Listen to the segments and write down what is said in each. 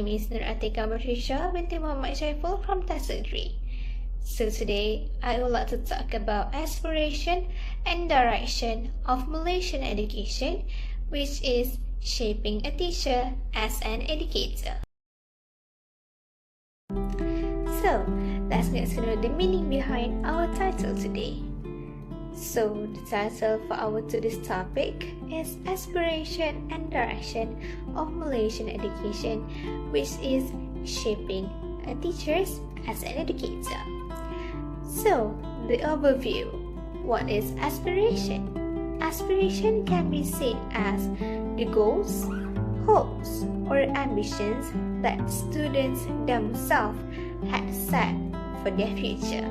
name is ATIQAH BINTI MUHAMAD SHIAFUL from TESL 3. So today, I would like to talk about aspiration and direction of Malaysian education, which is shaping a teacher as an educator. So, let's get to know the meaning behind our title today. So, the title for our today's topic is Aspiration and Direction of Malaysian Education, which is shaping a teacher as an educator. So, the overview. What is aspiration? Aspiration can be seen as the goals, hopes, or ambitions that students themselves had set for their future.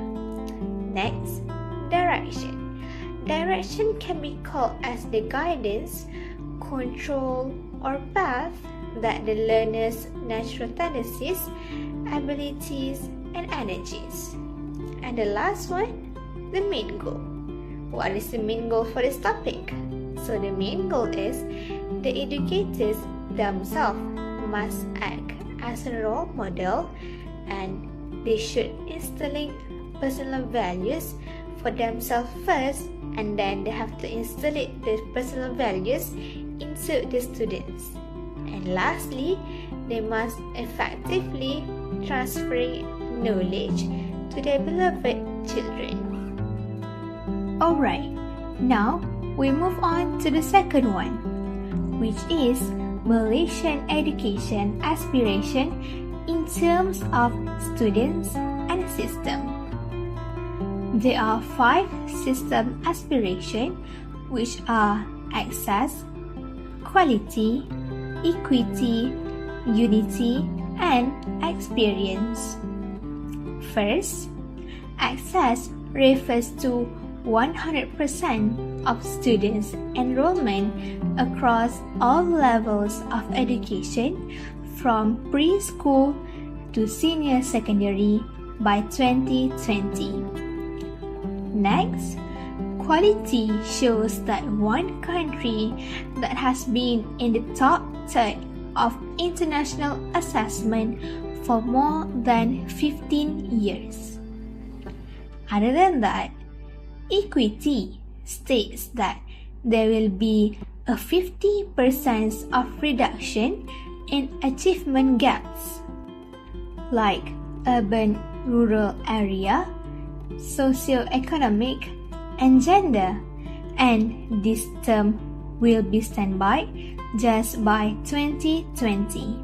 Next, direction. Direction can be called as the guidance, control, or path that the learner's natural tendencies, abilities, and energies. And the last one, the main goal. What is the main goal for this topic? So the main goal is the educators themselves must act as a role model, and they should instilling personal values for themselves first, and then they have to instill the personal values into the students. And lastly, they must effectively transfer knowledge to their beloved children. Alright, now we move on to the second one, which is Malaysian education aspiration in terms of students and system. There are 5 system aspirations, which are access, quality, equity, unity, and experience. First, access refers to 100% of students' enrollment across all levels of education from preschool to senior secondary by 2020. Next, quality shows that one country that has been in the top third of international assessment for more than 15 years. Other than that, equity states that there will be a 50% of reduction in achievement gaps, like urban-rural area, socio-economic, and gender, and this term will be standby just by 2020.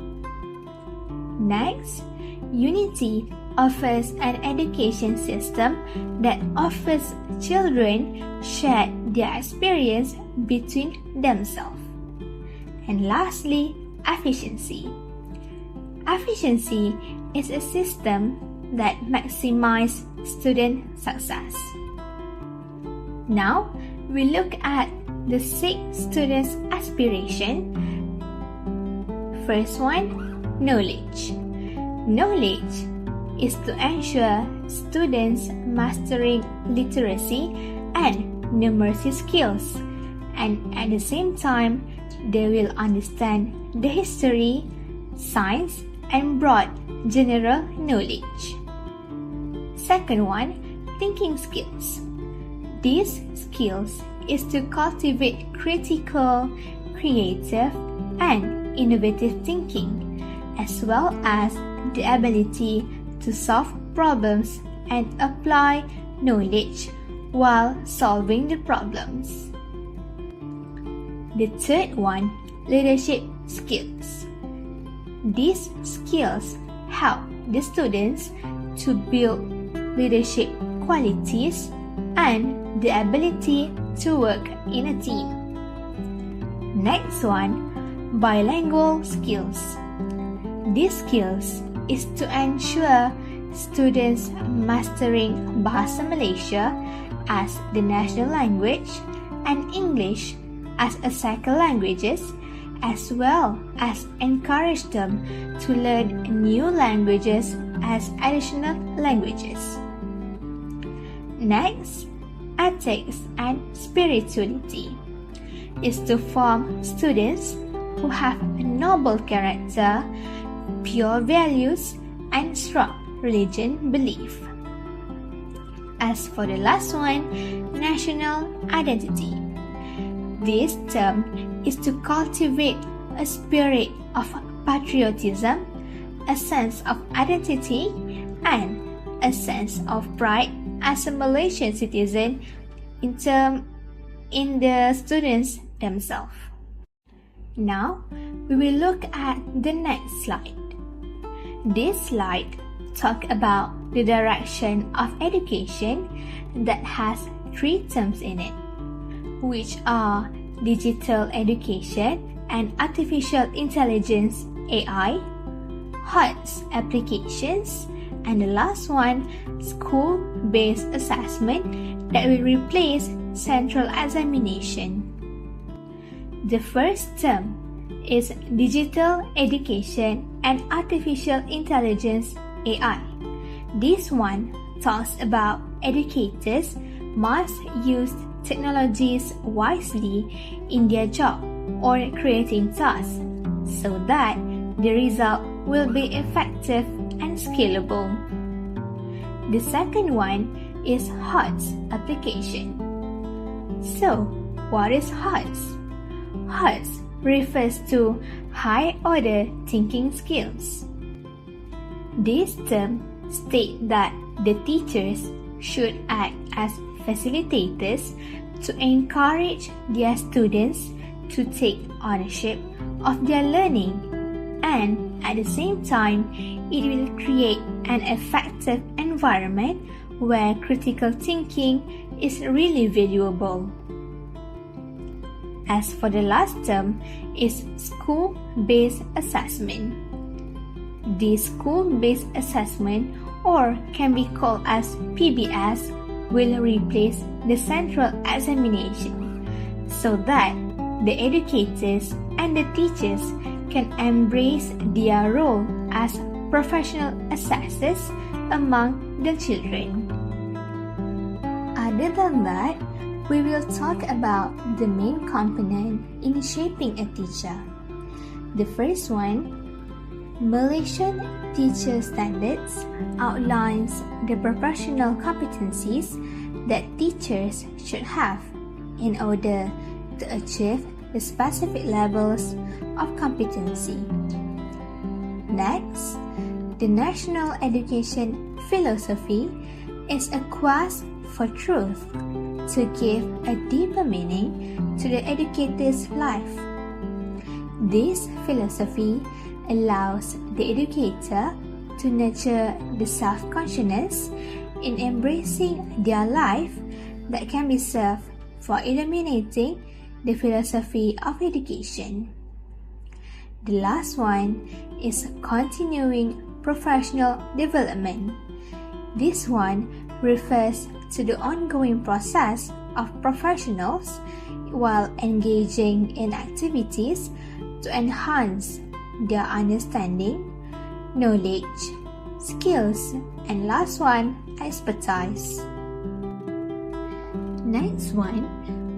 Next, unity offers an education system that offers children share their experience between themselves. And lastly, efficiency. Efficiency is a system that maximizes student success. Now, we look at the 6 students' aspiration. First one, knowledge. Knowledge is to ensure students mastering literacy and numeracy skills, and at the same time, they will understand the history, science, and broad general knowledge. Second one, thinking skills. These skills is to cultivate critical, creative, and innovative thinking, as well as the ability to solve problems and apply knowledge while solving the problems. The third one, leadership skills. These skills help the students to build leadership qualities and the ability to work in a team. Next one, bilingual skills. These skills is to ensure students mastering Bahasa Malaysia as the national language and English as a second languages, as well as encourage them to learn new languages as additional languages. Next, ethics and spirituality is to form students who have a noble character, pure values, and strong religion belief. As for the last one, national identity. This term is to cultivate a spirit of patriotism, a sense of identity, and a sense of pride as a Malaysian citizen in the students themselves. Now, we will look at the next slide. This slide talks about the direction of education that has 3 terms in it, which are digital education and artificial intelligence (AI), HOTS applications, and the last one, school-based assessment that will replace central examination. The first term is digital education and artificial intelligence (AI). This one talks about educators must use technologies wisely in their job or creating tasks so that the result will be effective and scalable. The second one is HOTS application. So, what is HOTS? HOTS refers to high order thinking skills. This term states that the teachers should act as facilitators to encourage their students to take ownership of their learning, and at the same time, it will create an effective environment where critical thinking is really valuable. As for the last term is school-based assessment. This school-based assessment, or can be called as PBS, will replace the central examination so that the educators and the teachers can embrace their role as professional assessors among the children. Other than that, we will talk about the main component in shaping a teacher. The first one, Malaysian Teacher Standards, outlines the professional competencies that teachers should have in order to achieve the specific levels of competency. Next, the National Education Philosophy is a quest for truth to give a deeper meaning to the educator's life. This philosophy allows the educator to nurture the self-consciousness in embracing their life that can be served for illuminating the philosophy of education. The last one is continuing professional development. This one refers to the ongoing process of professionals while engaging in activities to enhance their understanding, knowledge, skills, and last one, expertise. Next one,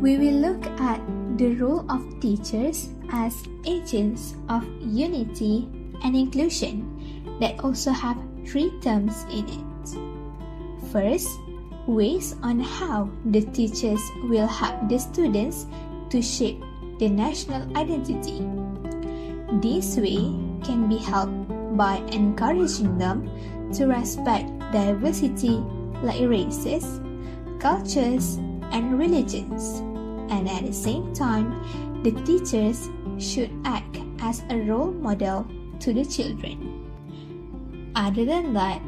we will look at the role of teachers as agents of unity and inclusion that also have 3 terms in it. First, ways on how the teachers will help the students to shape the national identity. This way can be helped by encouraging them to respect diversity like races, cultures, and religions, and at the same time, the teachers should act as a role model to the children. Other than that,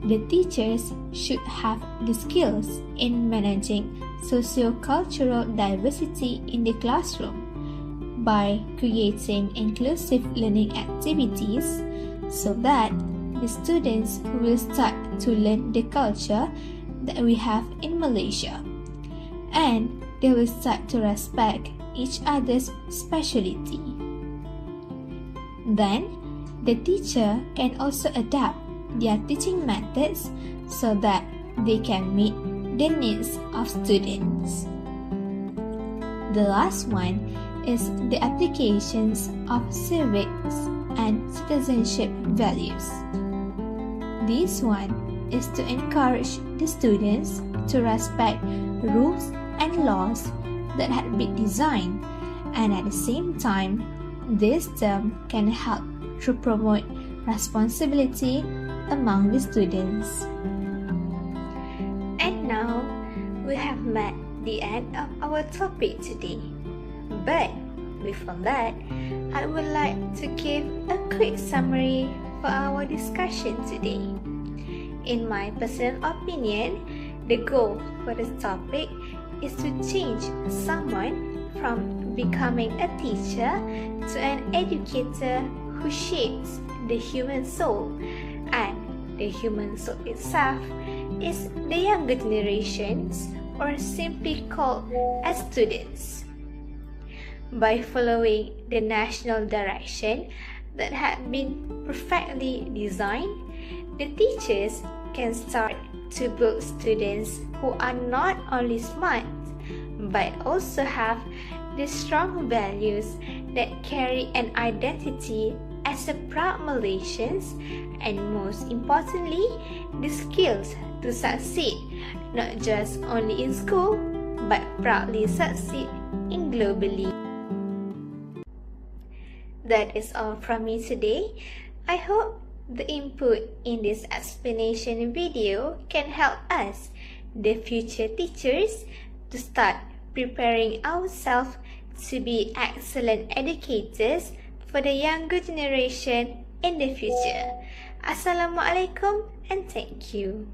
the teachers should have the skills in managing socio-cultural diversity in the classroom by creating inclusive learning activities so that the students will start to learn the culture that we have in Malaysia, and they will start to respect each other's speciality. Then, the teacher can also adapt their teaching methods so that they can meet the needs of students. The last one is the applications of civics and citizenship values. This one is to encourage the students to respect rules and laws that had been designed, and at the same time, this term can help to promote responsibility among the students. And now, we have met the end of our topic today. But before that, I would like to give a quick summary for our discussion today. In my personal opinion, the goal for this topic is to change someone from becoming a teacher to an educator who shapes the human soul, and the human soul itself is the younger generations, or simply called as students. By following the national direction that had been perfectly designed, the teachers can start to build students who are not only smart, but also have the strong values that carry an identity as a proud Malaysians, and most importantly, the skills to succeed, not just only in school, but proudly succeed in globally. That is all from me today. I hope the input in this explanation video can help us, the future teachers, to start preparing ourselves to be excellent educators for the younger generation in the future. Assalamualaikum and thank you.